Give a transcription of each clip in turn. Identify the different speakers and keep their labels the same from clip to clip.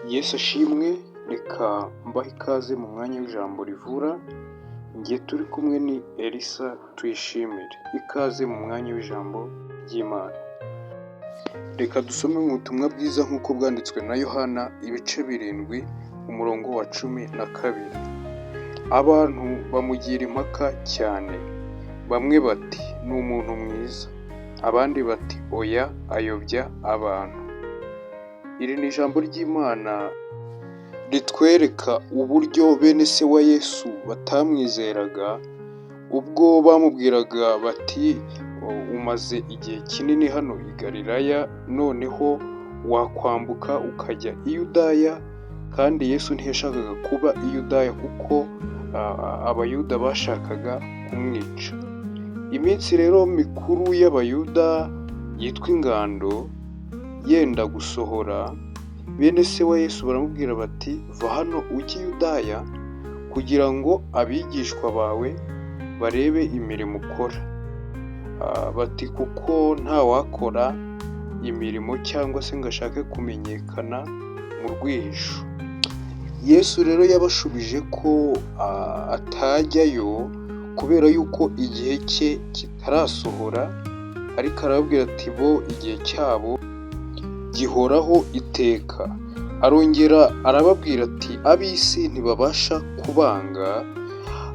Speaker 1: Yesu ashimwe, reka mbahe ikaze mu mwanya w'ijambo rivura. Njye turi kumwe ni Elisa Tuyishimire. Ikaze mu mwanya w'ijambo ry'Imana. Reka dusome mu butumwa bwiza nk'uko bwanditswe na Yohana ibice 7 umurongo wa 12. Abantu bamugira impaka cyane. Bamwe bati ni umuntu mwiza, abandi bati oya ayobya abantu. Iri ni ijambo ry'Imana ritwereka uburyo bene se wa Yesu batamwizeraga ubwo bamubwiraga bati umaze igihe kinini hano i Galilaya, noneho wakwambuka ukajya i Yudaya. Kandi Yesu ntiyashakaga kuba i Yudaya kuko abayuda bashakaga kumwica. Iminsi rero mikuru y'abayuda yitwa ingando yenda gusohora, bene se wa Yesu baramubwira bati va hano ujye i Yudaya kugira ngo abigishwa bawe barebe imirimo ukora. Bati kuko nta wakora imirimo cyangwa se ngo ashake kumenyekana mu rwihisho. Yesu rero yabashubije ko atajyayo kubera yuko igihe cye kitarasohora, ariko arababwira ati bo igihe cyabo gihoraho iteka. Arongera arababwira ati ab'isi ntibabasha kubanga,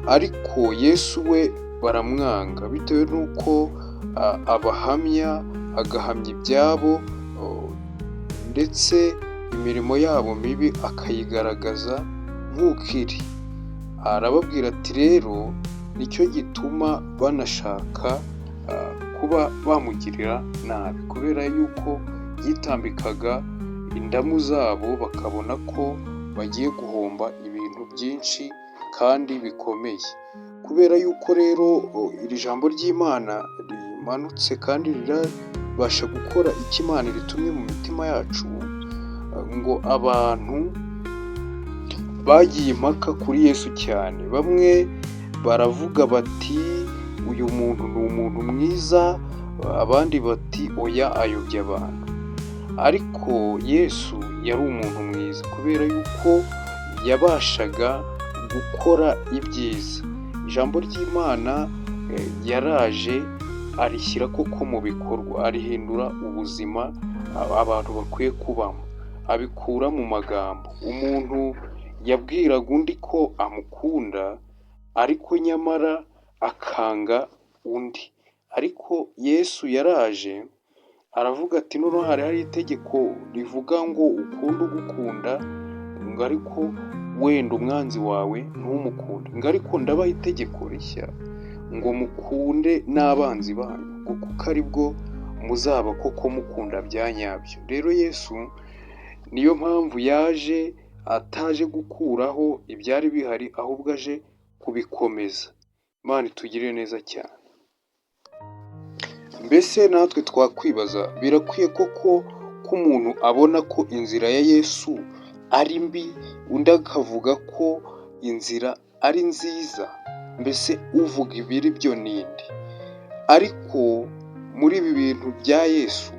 Speaker 1: ariko Yesu we baramwanga bitewe n'uko abahamya, agahamya ibyabo ndetse imirimo yabo mibi akayigaragaza nk'uko iri. Arababwira ati rero nicyo gituma banashaka kuba bamugirira nabi, kubera yuko yitambikaga indamu zabo bakabona ko bagiye guhomba ibintu byinshi kandi bikomeye. Kubera yuko rero iri jambo ry'Imana rimanutse kandi rirabasha gukora icyo Imana ritumye mu mitima yacu, ngo abantu bagiye impaka kuri Yesu cyane. Bamwe baravuga bati uyu muntu ni umuntu mwiza, abandi bati oya ayobya abantu. Ariko Yesu yari umuntu mwiza kubera yuko yabashaga gukora ibyiza. Ijambo ry'Imana yaraje arishyira koko mu bikorwa, arihindura ubuzima abantu bakwiye kubamo, abikura mu magambo. Umuntu yabwiraga undi ko amukunda, ariko nyamara akanga undi. Ariko Yesu yaraje aravuga ati noneho hari itegeko rivuga ngo ukunde ugukunda, ngo ariko wenda umwanzi wawe ntumukunde, ngo ariko ndabaha itegeko rishya ngo mukunde n'abanzi banyu, ngo kuko ari bwo muzaba koko mukunda bya nyabyo. Rero Yesu niyo mpamvu yaje, ataje gukuraho ibyari bihari, ahubwo aje kubikomeza. Imana itugirire neza cyane. Mbese natwe twakwibaza, birakwiye koko ko umuntu abona ko inzira ya Yesu ari mbi, undi akavuga ko inzira ari nziza? Mbese uvuga ibiri byo ninde? Ariko muri ibi bintu bya Yesu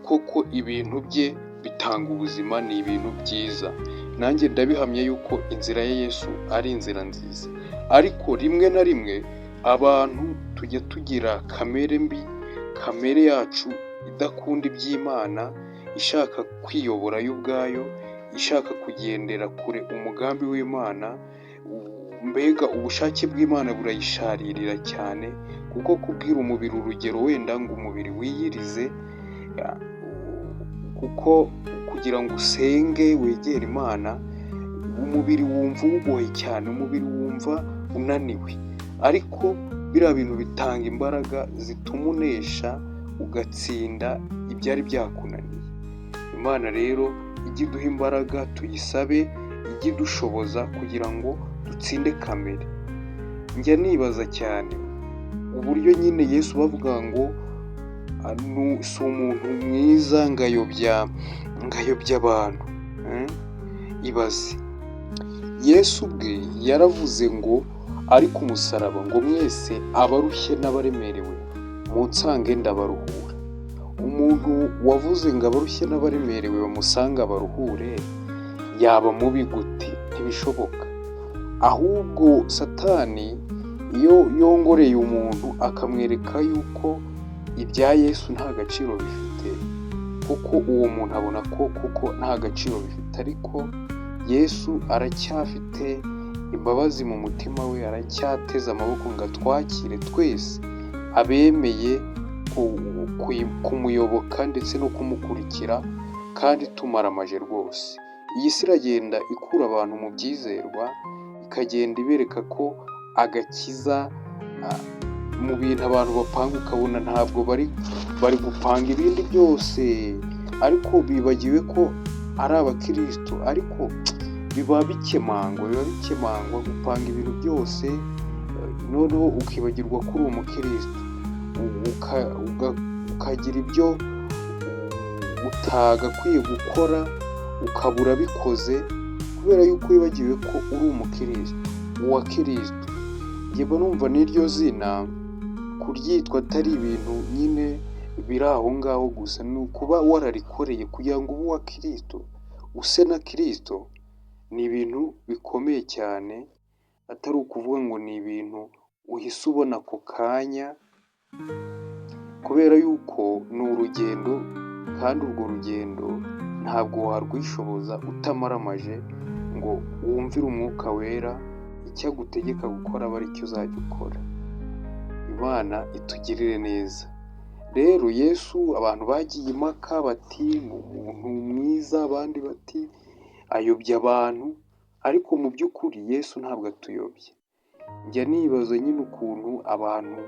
Speaker 1: koko ibintu bye bitanga ubuzima, ni ibintu byiza. Nanjye ndabihamya yuko inzira ya Yesu ari inzira nziza. Ariko rimwe na rimwe abantu tujya tugira kamere mbi, kamere yacu idakunda iby'Imana, ishaka kwiyobora yo ubwayo, ishaka kugendera kure umugambi w'Imana. Mbega ubushake bw'Imana burayisharirira cyane, kuko kubwira umubiri urugero wenda ngo umubiri wiyirize, kuko kugira ngo usenge wegere Imana, umubiri wumva ugoye cyane, umubiri wumva unaniwe. Ariko biriya bintu bitanga imbaraga zituma unesha, ugatsinda ibyari byakunaniye. Imana rero ijye iduha imbaraga, tuyisabe ijye idushoboza kugira ngo dutsinde kamere. Njya nibaza cyane uburyo nyine Yesu bavuga ngo si umuntu mwiza ngayobya abantu. Ibaze Yesu ubwe yaravuze ngo ari ku musaraba ngo mwese abarushye n'abaremerewe munsange ndabaruhura. Umuntu wavuze ngo abarushye n'abaremerewe bamusange abaruhure, yaba mubi gute? Ntibishoboka. Ahubwo Satani iyo yongoreye umuntu akamwereka yuko ibya Yesu nta gaciro bifite, kuko uwo muntu abona ko kuko nta gaciro bifite, ariko Yesu aracyafite imbabazi mu mutima we, aracyateze amaboko ngo atwakire twese abemeye kumuyoboka ndetse no kumukurikira, kandi tumaramaje rwose. Iyi si iragenda ikura abantu mu byizerwa, ikagenda ibereka ko agakiza mu bintu abantu bapanga, ukabona ntabwo bari gupanga ibindi byose, ariko bibagiwe ko ari abakristo. Ariko biba bikemangwa gupanga ibintu byose, noneho ukibagirwa ko uri umukristo, ukagira ibyo utagakwiye gukora ukabura bikoze, kubera yuko wibagiwe ko uri umukristo, uwa Kristo. Njye mba numva n'iryo zina kuryitwa atari ibintu nyine biri aho ngaho gusa, ni ukuba wararikoreye kugira ngo ube uwa Kristo, use na Kristo. Ni ibintu bikomeye cyane, atari ukuvuga ngo ni ibintu uhise ubona ako kanya, kubera yuko ni urugendo, kandi urwo rugendo ntabwo warwishoboza utamaramaje ngo wumvire umwuka wera icyo agutegeka gukora aba aricyo uzajya ukora. Imana itugirire neza. Rero Yesu abantu bagiye impaka bati ni umuntu mwiza, abandi bati ayobya abantu, ariko mu by'ukuri Yesu ntabwo atuyobye. Njya nibaza nyine ukuntu abantu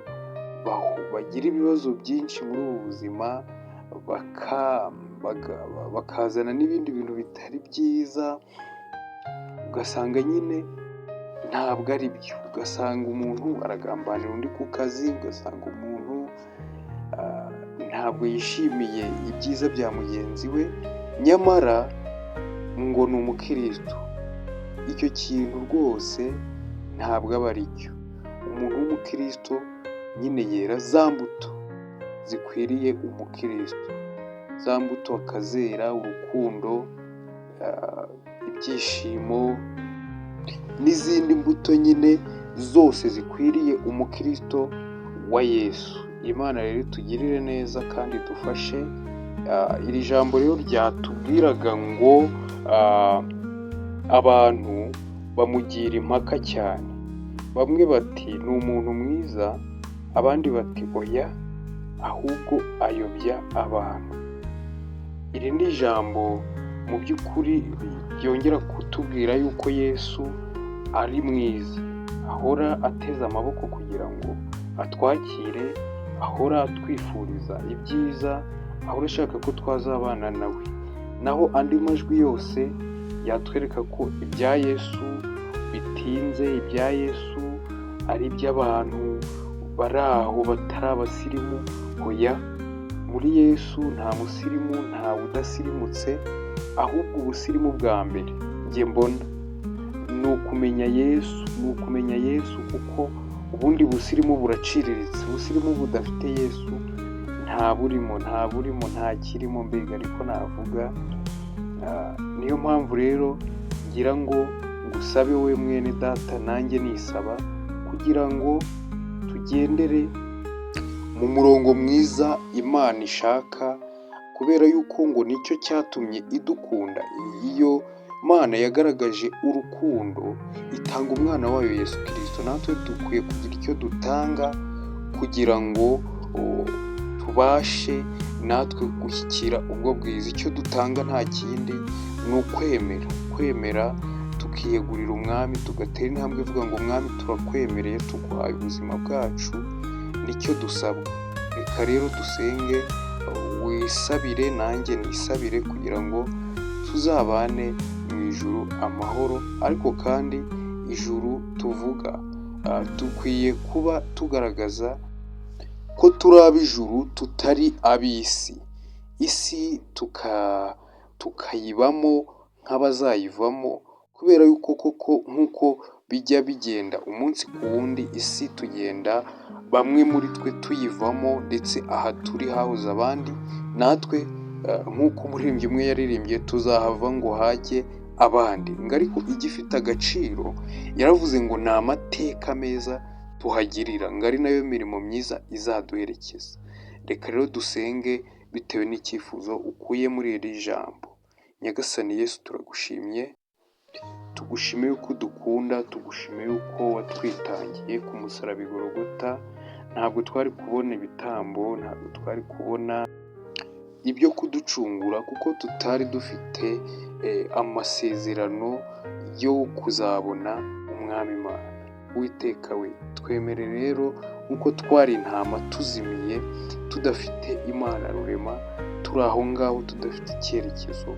Speaker 1: bagira ibibazo byinshi muri ubu buzima, bakazana n'ibindi bintu bitari byiza, ugasanga nyine ntabwo ari byo. Ugasanga umuntu aragambanira undi ku kazi, ugasanga umuntu ntabwo yishimiye ibyiza bya mugenzi we, nyamara ngo ni umukristo. Icyo kintu rwose ntabwo aba ari cyo. Umuntu w'umukristo nyine yera za mbuto zikwiriye umukristo, za mbuto akazera: urukundo, ibyishimo, n'izindi mbuto nyine zose zikwiriye umukristo wa Yesu. Imana rero itugirire neza kandi dufashe. Iri jambo rero ryatubwiraga ngo abantu bamugira impaka cyane, bamwe bati ni umuntu mwiza, abandi bati oya, ahubwo ayobya abantu. Iri ni ijambo mu by'ukuri ryongera kutubwira yuko Yesu ari mwiza, ahora ateze amaboko kugira ngo atwakire, ahora atwifuriza ibyiza, ahora ashaka ko twazabana nawe. Naho andi majwi yose yatwereka ko ibya Yesu bitinze, ibya Yesu ari iby'abantu bari aho batari abasirimu. Oya, muri Yesu nta musirimu, ntawe udasirimutse, ahubwo ubusirimu bwa mbere njye mbona ni ukumenya Yesu, kuko ubundi busirimu buraciriritse. Ubusirimu budafite Yesu nta burimo, nta kirimo mbega, ariko navuga. Niyo mpamvu rero ngira ngo ngusabe wowe mwene data, nanjye nisaba kugira ngo tugendere mu murongo mwiza Imana ishaka, kubera yuko ngo nicyo cyatumye idukunda. Iyo Imana yagaragaje urukundo itanga umwana wayo Yesu Kristo, natwe dukwiye kugira icyo dutanga kugira ngo tubashe natwe gushyikira ubwo bwiza. Icyo dutanga nta kindi, ni ukwemera tukiyegurira umwami, tugatera intambwe ivuga ngo mwami turakwemereye, tuguhaye ubuzima bwacu, nicyo dusabwa. Reka rero dusenge, wisabire nanjye nisabire, kugira ngo tuzabane mu ijuru amahoro. Ariko kandi ijuru tuvuga, dukwiye kuba tugaragaza ko turi ab'ijuru tutari ab'isi. Isi tukayibamo nk'abazayivamo, kubera yuko koko nk'uko bijya bigenda umunsi ku wundi, isi tugenda bamwe muri twe tuyivamo, ndetse aha turi hahoze abandi. Natwe nk'uko umuririmbyi umwe yaririmbye, tuzahava ngo hajye abandi, ngo ariko igifite agaciro yaravuze ngo ni amateka meza tuhagirira, ngo ari nayo mirimo myiza izaduherekeza. Reka rero dusenge bitewe n'icyifuzo ukuye muri iri jambo. Nyagasani Yesu, turagushimye, tugushimiye uko udukunda, tugushimiye uko watwitangiye ku musaraba i Gologota. Ntabwo twari kubona ibitambo, ntabwo twari kubona ibyo kuducungura, kuko tutari dufite amasezerano yo kuzabona umwami Imana. Uwiteka we, twemere rero nk'uko twari intama tuzimiye, tudafite Imana rurema, turi aho ngaho tudafite icyerekezo,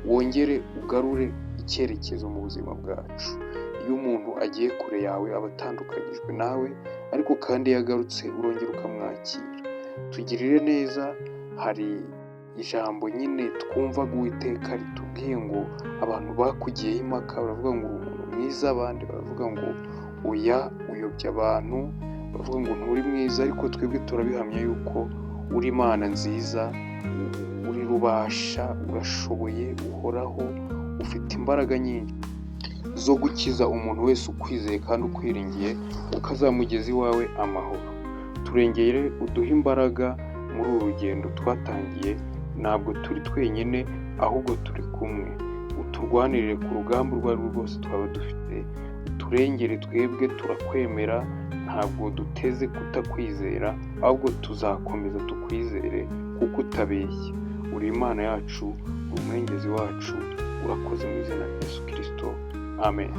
Speaker 1: wongere ugarure icyerekezo mu buzima bwacu. Iyo umuntu agiye kure yawe aba atandukanyijwe nawe, ariko kandi iyo agarutse urongera ukamwakira. Tugirire neza. Hari ijambo nyine twumvaga Uwiteka ritubwiye ngo abantu bakugiyeho impaka, baravuga ngo uri umuntu mwiza, abandi baravuga ngo oya uyobya abantu, baravuga ngo nturi mwiza, ariko twebwe turabihamya yuko uri Imana nziza, uri rubasha, urashoboye, uhoraho, ufite imbaraga nyinshi zo gukiza umuntu wese ukwizeye kandi ukwiringiye, ukazamugeza iwawe amahoro. Turengere uduhe imbaraga muri uru rugendo twatangiye. Ntabwo turi twenyine, ahubwo turi kumwe. Uturwanirire ku rugamba urwo ari rwo rwose twaba dufite. Uturengere, twebwe turakwemera, ntabwo duteze kutakwizera, ahubwo tuzakomeza tukwizere kuko utabeshya. Uri Imana yacu, uri umurengezi wacu. Urakoze mu izina rya Yesu Kristo. Amen.